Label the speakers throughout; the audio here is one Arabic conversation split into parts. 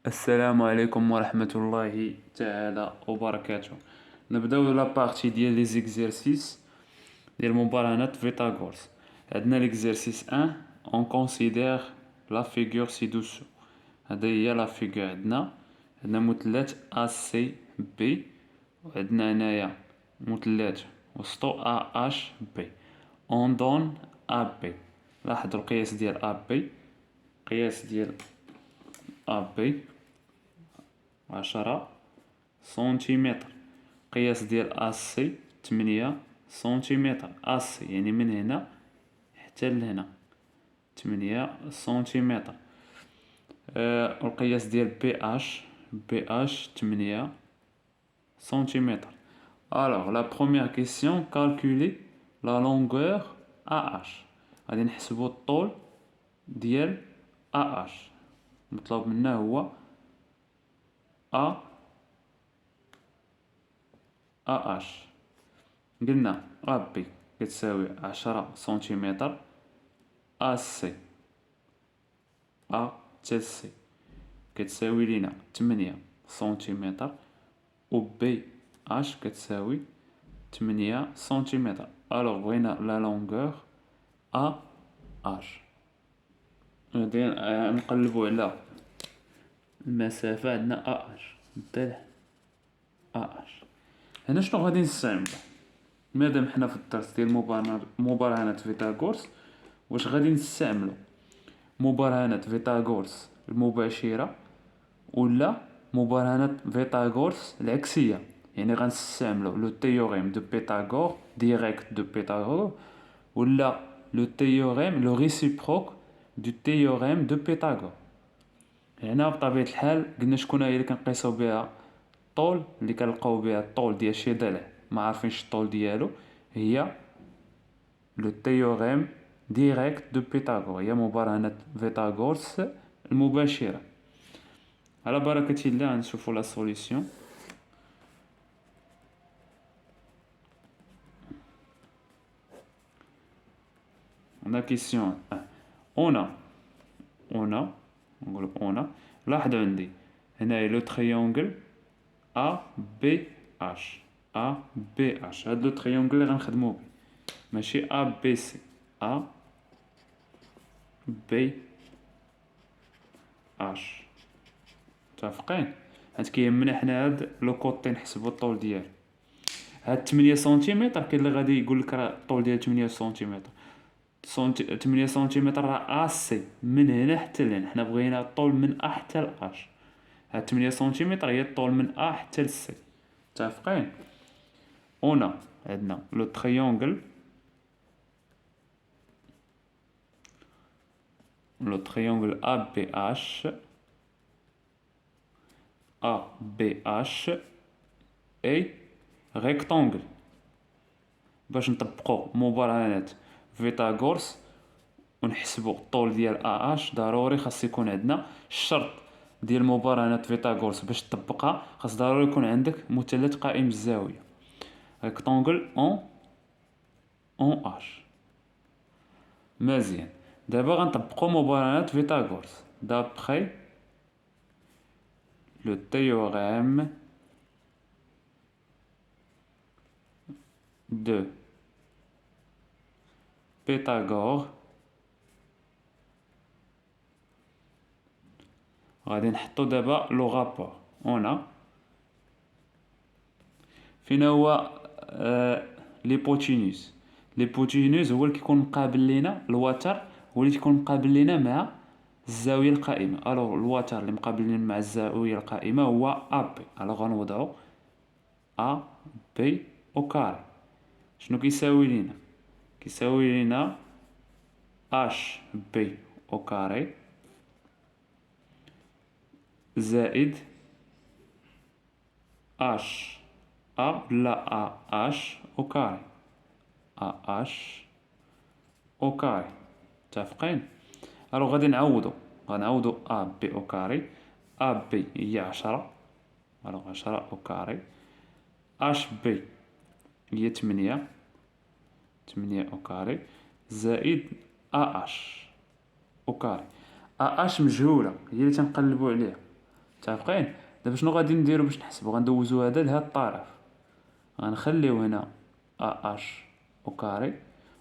Speaker 1: السلام عليكم ورحمة الله تعالى وبركاته. نبداو لا بارتي ديال لي زيكزيرسيس ديال مبارهنات فيثاغورس. عندنا ليكزيرسيس 1 اون كونسيدير لا فيغور سي دوسو. هذه هي لا فيغور. عندنا مثلث ا سي بي، وعندنا هنايا مثلث وسطو ا اش بي. اون دون ا بي. لاحظوا القياس ديال ا بي، قياس ديال ا بي 10 سنتيمتر. قياس ديال اسي 8 سنتيمتر. اسي يعني من هنا حتى لهنا 8 سنتيمتر. والقياس ديال بي اش 8 سنتيمتر. Alors, la première question, calculer la longueur AH. غادي نحسبو الطول ديال AH. المطلوب منا هو AH. قلنا بي كتساوي 10 سنتيمتر. سي حتى سي كتساوي لينا 8 سنتيمتر، و بي اش كتساوي 8 سنتيمتر. الوغ بغينا لا لونغور اش. غادي نقلبو على المسافة. عندنا اش ضلع اش. هنا شنو غادي نستعملو؟ مادام حنا في الدرس ديال مبارهنات فيثاغورس، واش غادي نستعملو مبارهنات فيثاغورس المباشرة ولا مبارهنات فيثاغورس العكسية؟ يعني غنستعملو لو تيوريم دو بيثاغور ديريكت دو بيثاغور، ولا لو تيوريم لو ريسيبروك دو تيوريم دو بيثاغور. هنا بطبيعة الحال قلنا شكون هي اللي كنقيسو بها الطول، اللي كنلقاو بها الطول ديال شي ضلع ما عارفينش الطول ديالو، هي لو تيوريم ديريكت دو بيثاغور، هي مبارهنة فيثاغورس المباشرة. على بركة الله نشوفو لا سوليسيون. هنا كيسيون اون لاحظوا عندي هنايا لو تريونغل بي اش. بي اش هاد لو تريونغل اللي غنخدمو به، ماشي بي سي. بي اش. متفقين؟ حيت كيهمنا حنا هاد لو كوطي نحسبو الطول ديالو. هاد 8 سنتيمتر كاين اللي غادي يقول لك راه الطول ديال 8 سنتيمتر. 8 سنتيمتر راه اسي من هنا حتى لهنا. حنا بغينا الطول من حتى لاش. هاد 8 سنتيمتر هي الطول من حتى لسي. متفقين؟ عندنا لو تريونغل ا بي اش. اي ريكتونغل. باش نطبقو مبارهنات فيثاغورس ونحسبو الطول ديال اش، ضروري خاص يكون عندنا الشرط ديال مبارهنات فيثاغورس. باش تطبقها خاص ضروري يكون عندك مثلث قائم الزاويه، ريكتونغل اون اش. مزيان. دابا غنطبقو مبارهنات فيثاغورس دابخي لو تhéorème de Pythagore. غادي نحطو دابا لو غابور. فين هو ليبوتينوس؟ ليبوتينوس هو اللي كيكون مقابل لينا الوتر، هو اللي كيكون مقابل لينا مع الزاويه القائمه. الوغ الوتر اللي مقابل لينا مع الزاويه القائمه هو بي. الوغ غنوضعو بي او كاري. شنو كيساوي لينا؟ كيساوي لينا اش بي او كاري زائد اش لا اش او كاري. اش او كاري. متفقين؟ الو غادي غنعوضو بي او كاري. بي هي 10. الو 10 او كاري. اش بي هي 8 او كاري زائد اش او كاري. اش مجهولة، هي اللي تنقلبو عليها. متفقين؟ دابا شنو غادي نديرو باش نحسبو؟ غندوزو هذا لهاد الطرف، غنخليو هنا اش او كاري،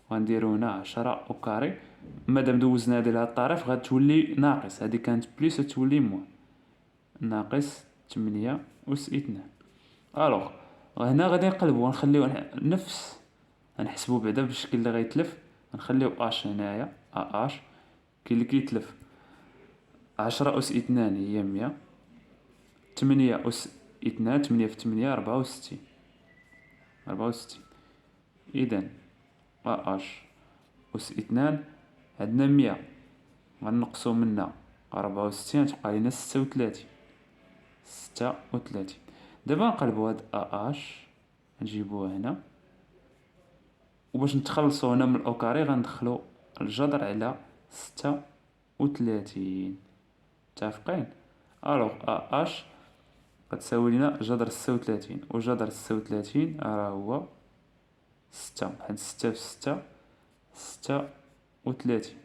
Speaker 1: وغنديرو هنا 10 او كاري. مادام دوزنا هادي لهاد الطرف غتولي ناقص، هادي كانت بليس تولي موان، ناقص 8 أس 2. الوغ هنا غادي نقلبو، غنخليو نفس، غنحسبو بعدا بالشكل اللي غيتلف. غنخليو اش هنايا اش، كاين اللي كيتلف 10 أس 2 هي 100، 8 أس 2، 8 في 8 64، 64. إذن اش أس 2 عندنا 100، غنقصو منها 64 تبقى لينا 36، 36. دابا نقلبو هاد اش، نجيبوه هنا، وباش نتخلصو هنا من الاوكاري غندخلو الجذر على 36. متفقين؟ الوغ اش غتساوي لنا جذر 36، وجذر 36 راه هو 6، بحال 6 في 6 36.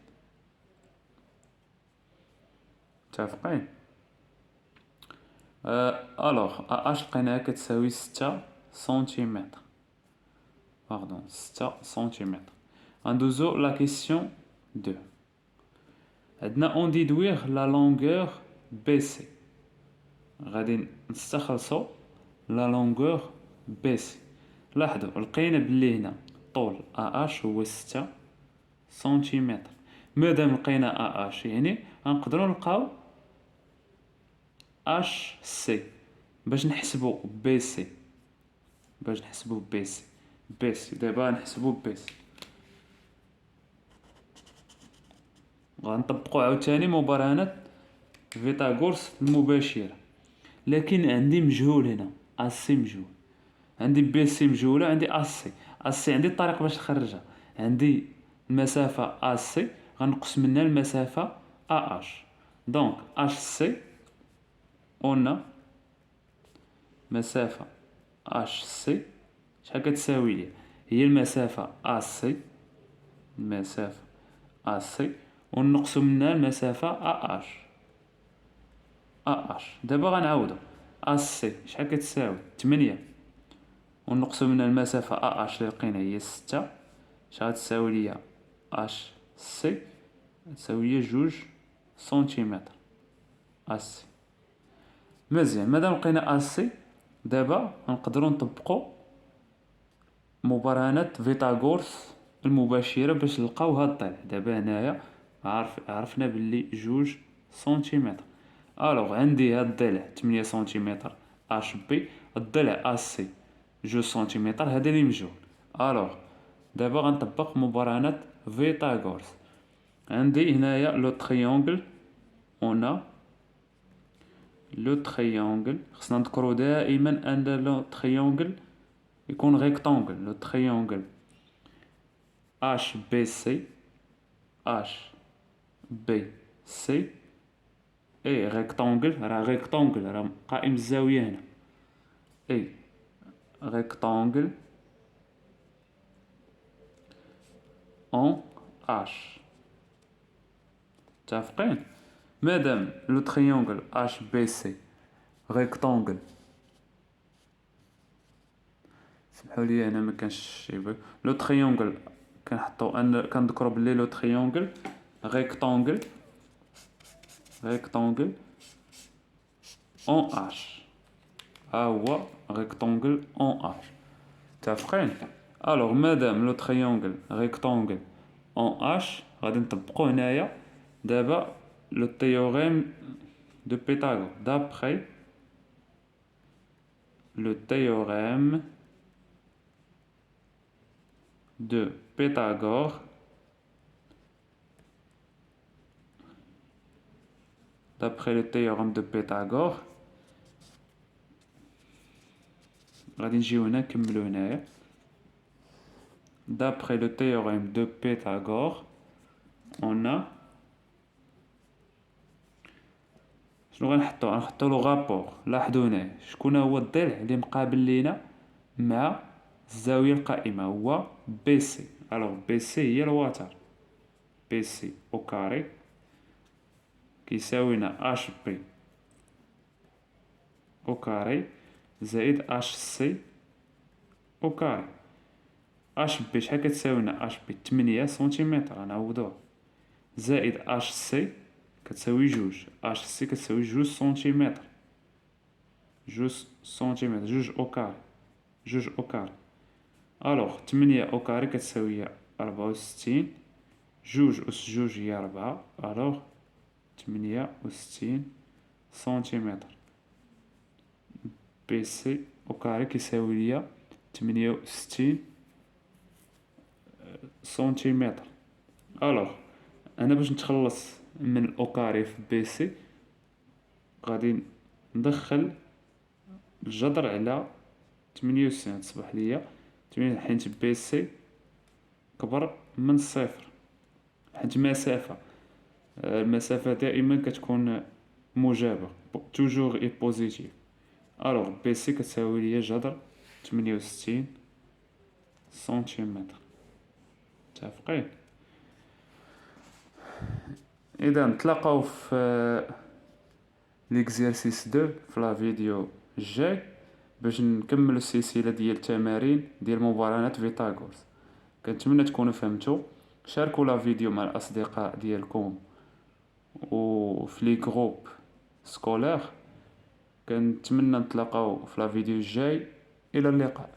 Speaker 1: متفقين؟ الوغ اش لقيناها كتساوي 6 سنتيمتر، باردون 6 سنتيمتر. غندوزو لا كيسيون 2. عندنا اون ديدوير لا لونغور بي سي، غادي نستخلصو لا لونغور بي سي. لاحظوا لقينا بلي هنا طول اش هو 6 سنتيمتر. مادام لقينا اش يعني غنقدروا نلقاو اش سي باش نحسبو بي سي، باش نحسبو بي سي. بي سي دابا نحسبو بي سي، غنطبقو عاوتاني مبرهنة فيثاغورس المباشرة. لكن عندي مجهول هنا، اسي مجهول، عندي بي سي مجهولة، عندي اسي. اسي عندي الطريقة باش نخرجها، عندي المسافة اسي غنقص منها المسافة اش. دونك اش سي قلنا مسافة اش سي شحال كتساوي لي؟ هي المسافة اسي، المسافة اسي ونقصو منها المسافة اش. دابا غنعاودو اسي شحال كتساوي 8 ونقصو منها المسافة اش اللي لقينا هي 6، شحال تساوي ليا اش سي؟ تساوي ليا 2 سنتيمتر اسي. مزيان، مادام لقينا اسي دابا نقدروا نطبقوا مبرهنة فيثاغورس المباشرة باش نلقاو هاد الضلع. دابا هنايا عرفنا باللي 2 سنتيمتر. الوغ عندي هاد الضلع 8 سنتيمتر اش بي، الضلع اسي 2 سنتيمتر، هذا اللي مجهول. الوغ دابا غنطبق مبرهنة فيثاغورس. عندي هنايا لو تريونغل، اون لو تريونغل، خصنا نذكرو دائما ان لو تريونغل يكون ريكتونغل. لو تريونغل اش بي سي، اش بي سي اي ريكتونغل، راه ريكتونغل راه قائم الزاوية هنا، اي ريكتونغل اون اش. متفقين؟ مادام لو تريونغل اش بي سي ريكتونغل، سمحوا لي هنا ما كانش شي لو تريونغل كنحطو ان كنذكروا بلي لو تريونغل ريكتونغل، ريكتونغل اون اش، ها هو ريكتونغل اون اش. متفقين؟ الوغ مادام لو تريونغل ريكتونغل اون اش غادي نطبقو هنايا دابا لو تيوريم دو بيثاغور. دابخي le théorème de Pythagore d'après le théorème de Pythagore غادي نجيو هنا نكملو هنايا. d'après le théorème de Pythagore on a شنو غنحطو لو غابور. لاحظوا هنا شكون هو الضلع اللي مقابل لينا مع الزاوية القائمة؟ هو بي سي. الوغ بي سي هي الوتر، بي سي او كاري كيساوينا اش بي كاري زائد اش سي او كاري. اش بي شحال كتساوي لنا؟ اش بي 8 سنتيمتر، غنعوضوها، زائد اش سي كتساوي جوج، اش سي كتساوي جوج سنتيمتر، جوج سنتيمتر، جوج او كاري، جوج او كاري. الوغ 8 او كاري كتساوي 64، جوج أس جوج هي 4، الوغ 68 سنتيمتر. بي سي او كاري كيساوي ليا 68 سنتيمتر. الوغ انا باش نتخلص من الاو كاري في بي سي غادي ندخل الجذر على 68، تصبح ليا 8 حيت بي سي كبر من الصفر، حيت المسافة دائما كتكون موجبة، توجور اي بوزيتيف. الوغ بي سي كتساوي ليا جذر 68 سنتيمتر. متفقين؟ اذا نتلاقاو في ليكزيرسيس 2 في لا فيديو الجاي باش نكملوا السلسله ديال التمارين ديال مقارنات فيثاغورس. كنتمنى تكونوا فهمتوا. شاركوا لا فيديو مع الاصدقاء ديالكم وفي لي جروب سكولير. كنتمنى نتلاقاو في لا فيديو الجاي. الى اللقاء.